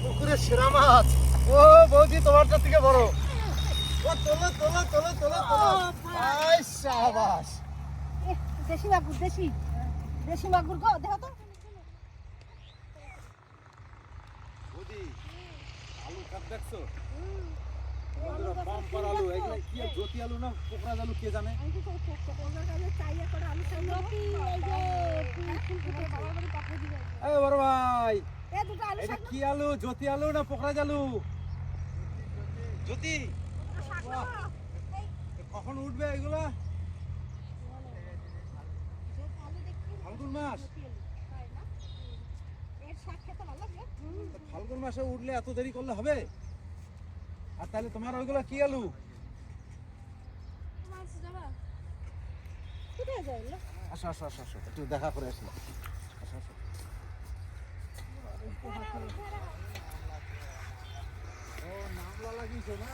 পুকুরের সেরা মাছ। ও বৌদি, তোমারটা থেকে বড়। তোলো তোলো তোলো তোলো তোলো। শাবাশ, দেশি মাগুর, দেশি মাগুর গো, দেখো তো। বৌদি, আলু কাপ দেখছো? বাম্পার আলু। এগুলো কি জ্যোতি আলু না পোকরাজ আলু কে জানে? এই বড় ভাই, এটা কি আলু? জ্যোতি আলু না পোকরাজ আলু? জ্যোতি, কখন উঠবে এগুলা? ফাল্গুন মাস। ফাল্গুন মাসে উঠলে এত দেরি করলে হবে? আর তাহলে তোমার ওইগুলা কি আলু? আসো আসো আসো আসো, একটু দেখা করে আসো। আসো আসো। ও নামলা লাগিয়েছো না?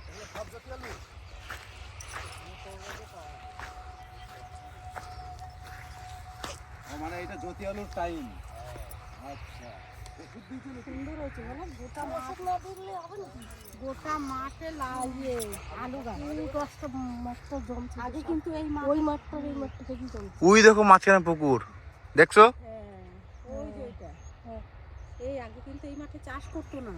এগুলো সব জাতি আলু? ও মানে এটা জ্যোতি আলুর টাইম। আচ্ছা, সুন্দর হয়েছে বলো, গোটা মাছ না দিলে হবে নাকি? গোটা মাঠে লাগিয়ে আলু গাছ, এই গাছটা মাছটা জমছে আগে, কিন্তু এই ওই মাঠটা থেকে জমছে। ওই দেখো মাঝখানে পুকুর, দেখছো? ওই যে এটা, এই আগে কিন্তু এই মাঠে চাষ করতো না,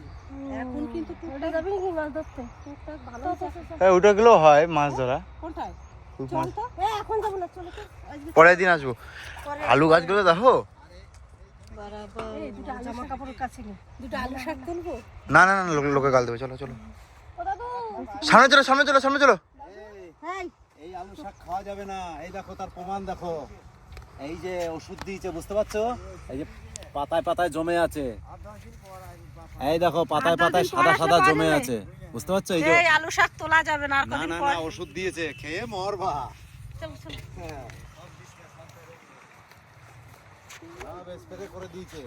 এখন কিন্তু ওটা যাবে কি মাছ ধরতে? টুকটাক ভালো চাষ। ওটা গুলো হয় মাছ ধরা। কোনটায়? চল তো, এখন যাবো না, চলো তো, পরের দিন আসবো। আলু গাছগুলো দেখো। এই দুটো জামা কাপড়ের কাছে নে, দুটো আলু শাক তুলবো। না না না, লোকে গাল দেবে। চলো চলো, সামনে চলো সামনে চলো সামনে চলো। এই আলু শাক খাওয়া যাবে না। এই দেখো তার প্রমাণ দেখো। এই যে ওষুধ দিয়েছে, বুঝতে পারছো? এই যে পাতায় পাতায় জমে আছে। এই দেখো পাতায় পাতায় সাদা সাদা জমে আছে, বুঝতে পারছো? এই যে আলু শাক তোলা যাবে না, আর না কদিন না পর। না, ওষুধ দিয়েছে, খেয়ে মরবা। চলো চলো, হ্যাঁ, সব স্প্রে করে দিয়েছে।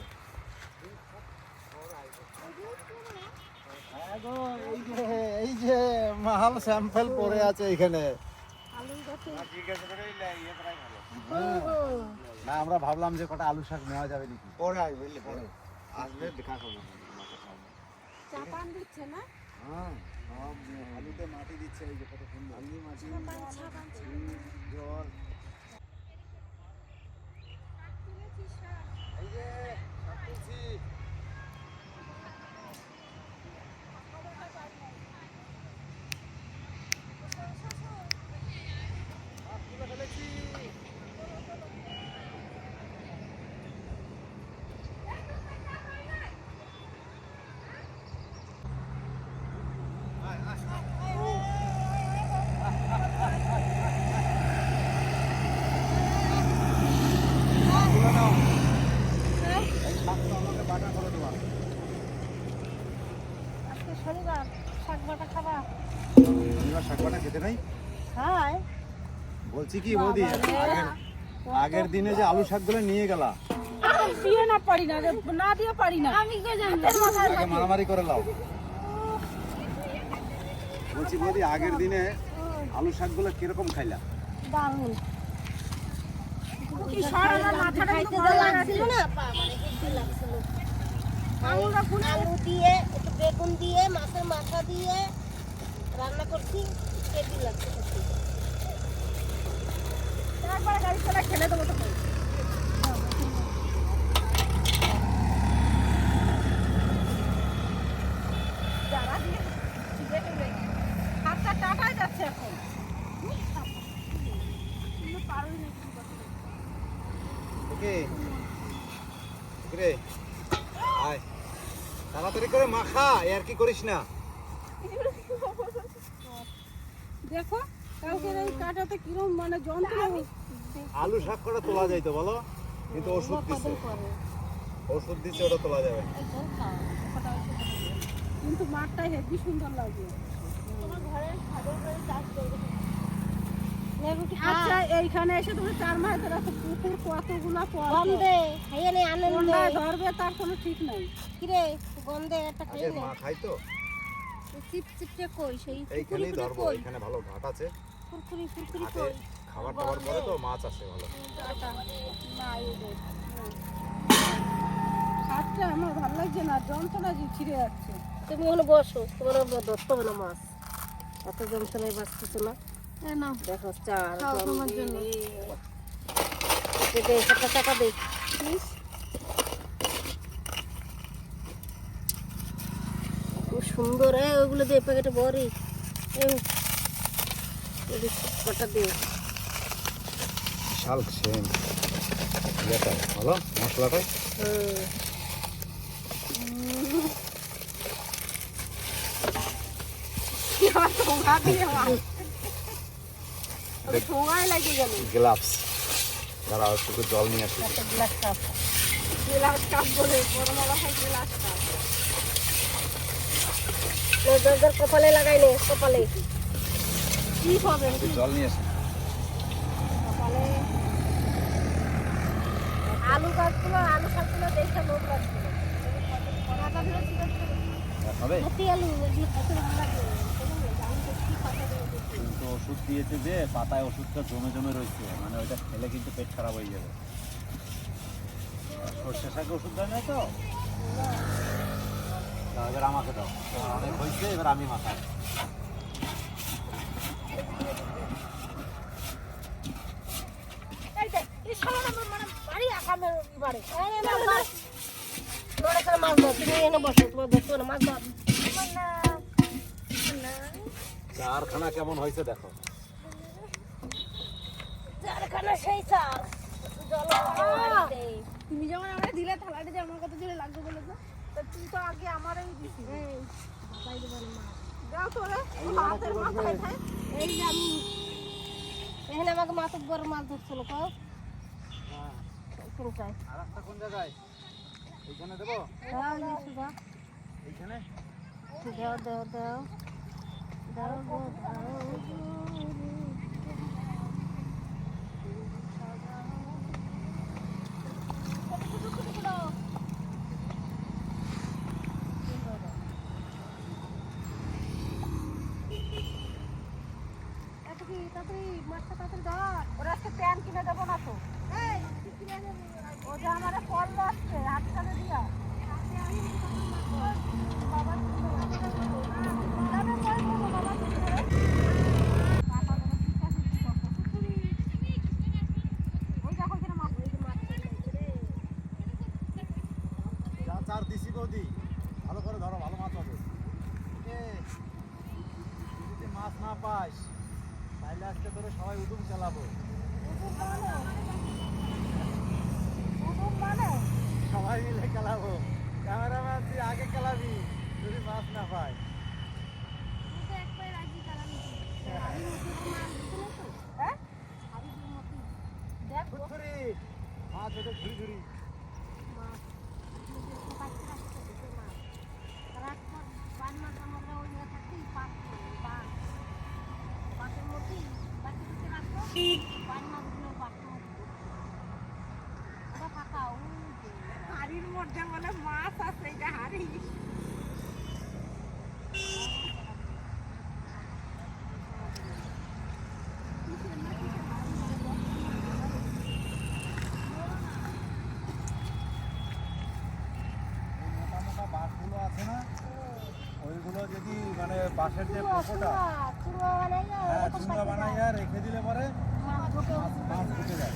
হ্যাঁ গো, এই যে মাল স্যাম্পল পড়ে আছে এখানে। না, আমরা ভাবলাম যে কটা আলু শাক নেওয়া যাবে নাকি। পরে আসবে, পরে আসলে দেখা করবো। চাপান দিচ্ছে না? হ্যাঁ, সব আলুতে মাটি দিচ্ছে। এই যে কত সুন্দর আলু মাটি, জল। এই যে শাক তুলছি। শাক তুলে ফেলেছি। আজকে শনিবার, শাক বাটা খাবা? শাক বাটা খেতে নাই? হ্যাঁ, বলছি কি বৌদি, আগের দিনে যে আলু শাকগুলো নিয়ে গেলা, দিয়ে না পারি না, না দিয়ে পারি না। আমি কে জানি, আগে মারামারি করে লাও। বলছি বৌদি, আগের দিনে আলু শাকগুলো কিরকম খাইলা? দারুণ। কি সারা মাথাটা একটু বড় লাগছিল না, মানে হেভি লাগছিল। আলু দিয়ে, একটু বেগুন দিয়ে, মাছের মাথা দিয়ে রান্না করছি, হেভি লাগছে। একবার গাড়ি চালা খেলে দেবো তো। যারা দিয়ে চিড়ে টিড়ে হাতটা টাটাই যাচ্ছে এখন। কিন্তু পারোই না কিছু করতে। ওকে রে, আয় তাড়াতাড়ি করে মাখা, আর কি করিস না। দেখো কালকে এই কাটাতে কিরম মানে যন্ত্রণা। আলু শাক করে তোলা যাইতো বলো, কিন্তু ওষুধ দিচ্ছে, ওষুধ দিচ্ছে, ওটা তোলা যাবে না। কিন্তু মাঠটা হেভি সুন্দর লাগবে। তোমার ঘরের ছাদের উপরে চাষ করবে। রুটি আচ্ছা এইখানে এসে তুমি 4 মাস ধরে তো পুকুর কতগুলা গন্ধে খাইয়ে নে আনন্দে ধরবে তার কোনো ঠিক নাই। কিরে গন্ধে একটা খাইয়ে নে মা খাই তো চিপ চিপটে কই সেই এইখানেই ধরবো, এখানে ভালো ঘাট আছে, কুরকুরি কুরকুরি ঘাটে কই খাবার টাবার পরে তো মাছ আছে ভালো। না হাতটা আমার ভালো লাগছে না, যন্ত্রণা যে ছিঁড়ে যাচ্ছে। তুমি ওখানে বসো, তোমার ধরতে হবে না মাছ, এত যন্ত্রণায় বাঁচতেছো না। না দেখো চার খাও তোমার জন্য। দে একটা টাকা দে খুব সুন্দর। ওইগুলো দে প্যাকেটে ভরি, কটা দে। শাল সেন ইয়েটা ভালো মশলাটা। ঠোঙায় লাগে গেল। গ্লাভস দাঁড়াও একটু জল নিয়ে আসি। একটা গ্লাস কাপ, গ্লাস কাপ বলে বড় মালা হয় গ্লাস কাপ। জল কপালে লাগাই নে, কপালে কি হবে একটু জল নিয়ে আসি। সকালে আলু গাছগুলো, আলু শাকগুলো দেখে লোক লাগছিল। হবে হাতি আলু এগুলো খেতে ভালো লাগে। আমি তো কি খাতে দেবো কিন্তু ওষুধ দিয়েছে যে পাতায় ওষুধটা জমে জমে রয়েছে, মানে ওইটা খেলে কিন্তু পেট খারাপ হয়ে যাবে। সর্ষে শাকে ওষুধ দেয় না তো? দাও, এবার আমাকে দাও, অনেক হয়েছে, এবার আমি মাথায়। এই শালাটা আমার মানে বাড়ি আকামের বাড়ি। আরে না মাছ ধরে করে মাছ ধর, তুমি এনে বসো, তোমার বসো না মাছ ধর। চারখানা কেমন হয়েছে দেখো। চারখানা সেই চাল জল তুমি যেমন আমরা দিলে থালাটা যে আমার কত জোরে লাগবে বলে তো, তা তুই তো আগে আমারই দিছি। দাও তো রে হাতের মাথায় খাই। এই যে আমি এখানে আমাকে মাছ বড় মাছ ধরছিল কও কোনটায় আর একটা কোন জায়গায়? এইখানে দেবো? দাও যে সুদা এইখানে? দাও দাও দাও দাও গো দাও তাড়াতাড়ি মাছটা তাড়াতাড়ি ধর। ওরা আজকে প্যান কিনে দেবো না তো। ও যে আমার ফল আসছে হাতটাতে দিয়া বাবা যা চার দিছি বৌদি, ভালো করে ধরো, ভালো মাছ হবে। যদি মাছ না পাস তাহলে আজকে তোরে সবাই উদুম চালাবো। সবাই মিলে খেলাবো। ক্যামেরাম্যান তুই আগে খেলাবি যদি মাছ না পাই। ফুটফুরি মাছ ওদের ঝুড়ি ঝুড়ি। হাড়ির মধ্যে বলে মাছ আছে, এটা হাড়ি। মোটা মোটা বাঁশগুলো আছে না, ওইগুলো যদি মানে বাঁশের যে পোকোটা, হ্যাঁ চুঙ্গা বানাইয়া রেখে দিলে পরে মাছ ঢুকে যায়।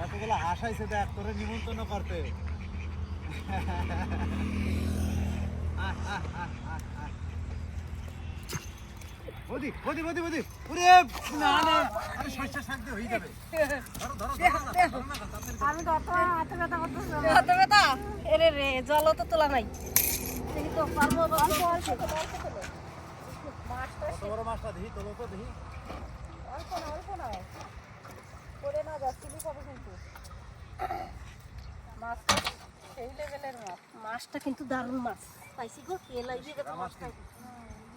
এতগুলো হাসাইছে দেখ তোরে নিমন্ত্রণ করতে। বদি বদি বদি বদি ওরে না না, আরে শস্য শাক দিয়ে হয়ে যাবে। ধরো ধরো ধরো না, আমি তো অত হাতে ব্যথা করতেছি। হাতে ব্যথা এরে রে জলও তো তোলা নাই দেখি তো পারবো মাছ কত বড় মাছটা দেখি, তোলো তো দেখি। অল্প না পড়ে না যাচ্ছি কবে কিন্তু মাছটা সেই লেভেলের মাছ। মাছটা কিন্তু দারুণ মাছ পাইছি গো, তেল হয়ে গেছে মাছটা,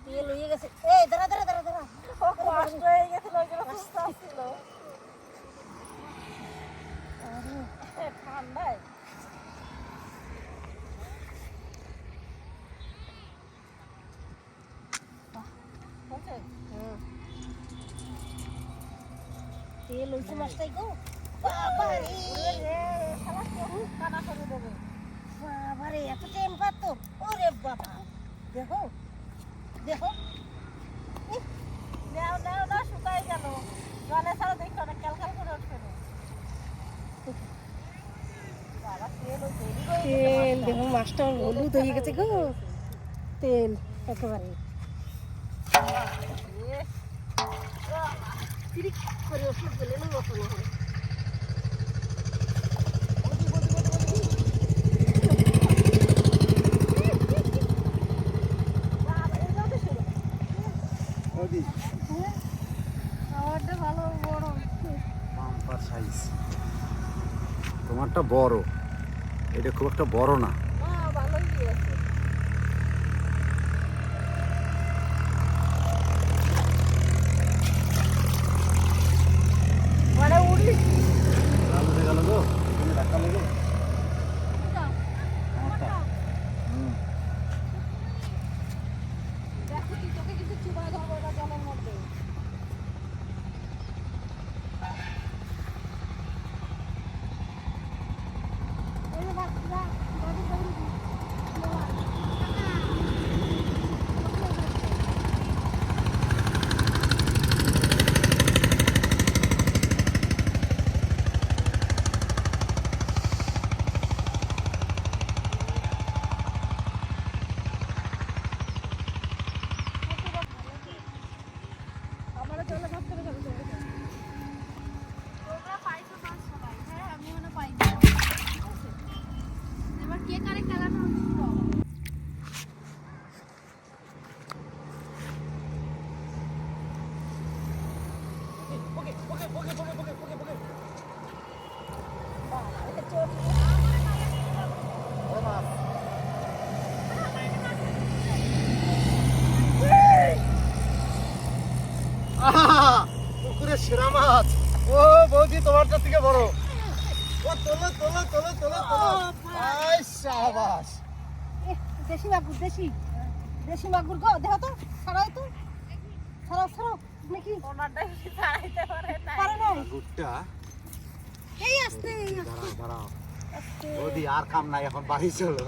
তেল হয়ে গেছে। এই দাঁড়া দাঁড়া দাঁড়া দাঁড়া, কষ্ট হয়ে গেছিল ওইগুলো সুস্থ ছিল ঠান্ডায়। তেল হয়েছে মাছটাই গো। বাবারে কানা করে দেবে। বাবারে, এত টাইম পাতো। ওরে বাবা, দেখো দেখো, নেও না শুকাই গেল জলে ছাড়া দেখো অনেক ক্যালকাল করে উঠবে না। বাবা তেল তেল দেখো, মাছটা হলুদ হয়ে গেছে গো, তেল একেবারে তিরিক করে ওষুধ গেলে না মতো না হয়। ওদি খাবারটা ভালো বড় বাম্পার সাইজ। তোমারটা বড়, এটা খুব একটা বড় না। ভালোই আছে। মানে উড়ি লাল উঠে গেল গো, এখানে ধাক্কা লেগে। দেখো কি তোকে কিন্তু চুবাই ধরবো না জলের মধ্যে। আমারও জলে ভাত করে যাবে তোমরা পাইছো মাছ সবাই। হ্যাঁ আমি মনে পাইনি। ঠিক আছে এবার কে কারে খেলানো হচ্ছে পুকুরের সেরা মাছ। ও বৌদি, তোমারটা থেকে বড়। ও তোলো তোলো তোলো তোলো তোলো। আই শাবাশ। দেশি মাগুর, দেশি মাগুর গো, দেখো তো, ছাড়াই তো, ছাড়াও নাকি ওনারটাই ছাড়াইতে পারে না। পারে না। গুটটা এই আসতে দাঁড়াও দাঁড়াও। বৌদি আর কাম নাই, এখন বাড়ি চলো।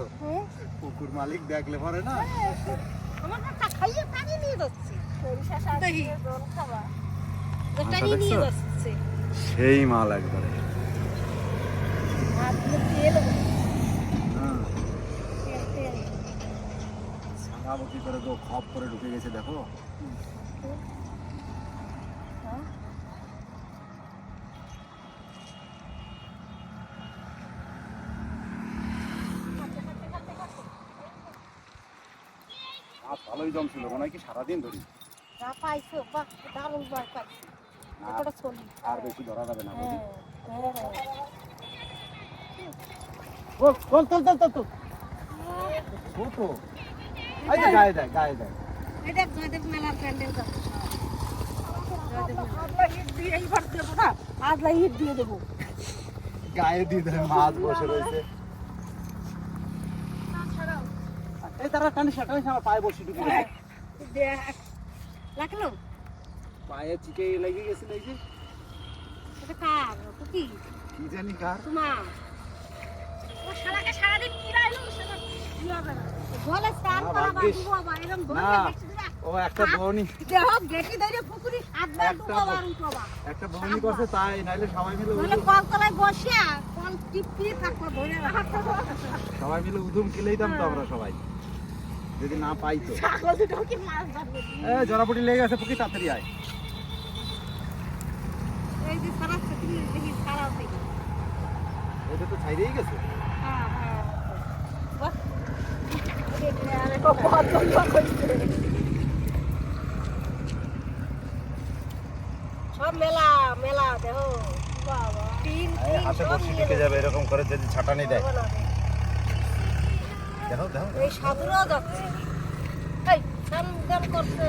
পুকুর মালিক দেখলে পরে না। আমার একটা খাইয়ে পানি নিয়ে যাচ্ছে, সরিষা শাক দিয়ে ঝোল খাবা। টানি নিয়ে যাচ্ছে, সেই মাল একবারে। আর তেল সারাবতি করে তো খপ করে ঢুকে গেছে, দেখো। মাছ ভালোই দম ছিল, মনে হয় কি সারাদিন ধরি। যা পাইছো, বাহ দারুণ ভয় পাইছি। এটা চলি, আর বেশি ধরা যাবে না বৌদি। হ্যাঁ চল চল চল চল চল চল। ছোট এই যে গায়ে দেয়, গায়ে দেয়। এটা জয়দেব মেলার প্যান্ডেল যাচ্ছে। আমরা ইট দিয়ে এইবার দেবো না, আজ ইট দিয়ে দেবো। গায়ে দিয়ে দেয়, মাছ বসে রয়েছে। এই তারা টানিস আমার পায়ে বসে ঢুকে গেছে। রাখলো পায়ে চিকে লেগে গেছিল। এই যে এটা কার কি কি জানি কার। তোমার ও শালাকে সারাদিন কি রাইলো সেটা কি হবে না। বলে স্নান না, করা ভাগ্যিস। বাবু বাবা এরকম না, ধরে গেছি দিলা ও একটা বউনি, দেহ গেটি ধরে পুকুরি হাত ধরে একটা ডুবো বারণ করবা একটা বউনি করছে, তাই নাইলে সবাই মিলে বলে কল তলায় বসে কল টিপি থাকবো ধরে রাখো সবাই মিলে উদুম খেলেইতাম তো আমরা সবাই, যদি না পাইতো। ছাগল দুটো কি মাছ ধরবে জরাপটি লেগে গেছে, পুকি তাড়াতাড়ি আয়। এই যে সারা ছুটি দেখি সারা হয়ে গেছে এটা তো ছাইরেই গেছে। হ্যাঁ হ্যাঁ বাহ কত কইছে মেলা মেলা দেখো বাবা তিন এই হাতে বসে ঢুকে যাবে এরকম করে যদি ছাটানি দেয়। দেখো দেখো এই সাধুরাও যাচ্ছে এই সামগাম করছে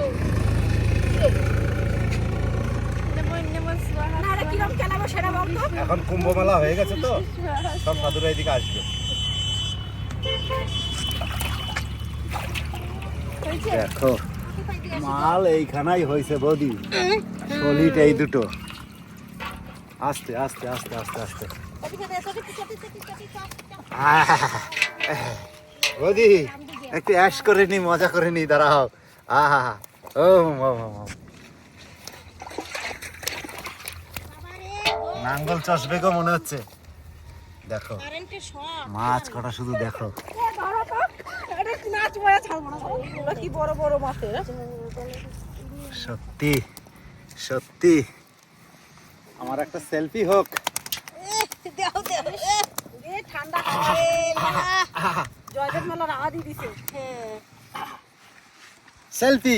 না রে কিরম খেলাবো সেটা বলতো। এখন কুম্ভ মেলা হয়ে গেছে তো সব সাধুরা এদিকে আসবে। দেখো মাল এইখানাই হয়েছে বৌদি, সলিড এই দুটো। আস্তে আস্তে আস্তে আস্তে আস্তে বৌদি একটু অ্যাশ করে নি, মজা করে নি, দাঁড়াও। আহা ও নাঙ্গল চষবে গো মনে হচ্ছে। দেখো কারেন্টের শক মাছ কটা শুধু দেখো। ধরো তো এটা কি মাছ বয়া ছাড়বো না ওগুলো কি বড় বড় মাছের। সত্যি সত্যি আমার একটা সেলফি হোক। দেও দেও এ ঠান্ডা জয়দেব মেলার আদি দিছে। সেলফি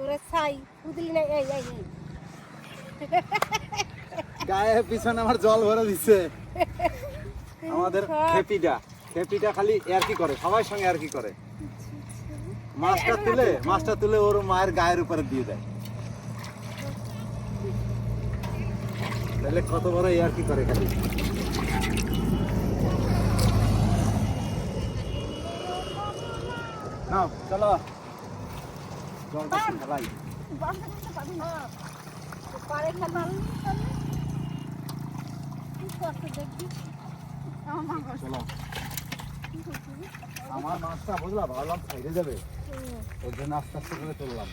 ওরে ছাই কুদলি না এই এই এই গায়ে পিছনে আমার জল ভরে দিচ্ছে। আমাদের খেপিটা খালি আর কি করে, সবার সঙ্গে আর কি করে, মাছটা তুলে ওর মায়ের গায়ের উপরে দিয়ে দেয়। তাহলে কত বড় আর কি করে খালি। নাও চলো জলটা খেলাই। বাসটা কিন্তু পাবি না পারে খেলাল কি করতে দেখবি আমার মা কষ্ট। চলো আমার মাছটা বুঝলা ভাবলাম খাইতে যাবে, ওর জন্য আস্তে আস্তে করে তুললাম।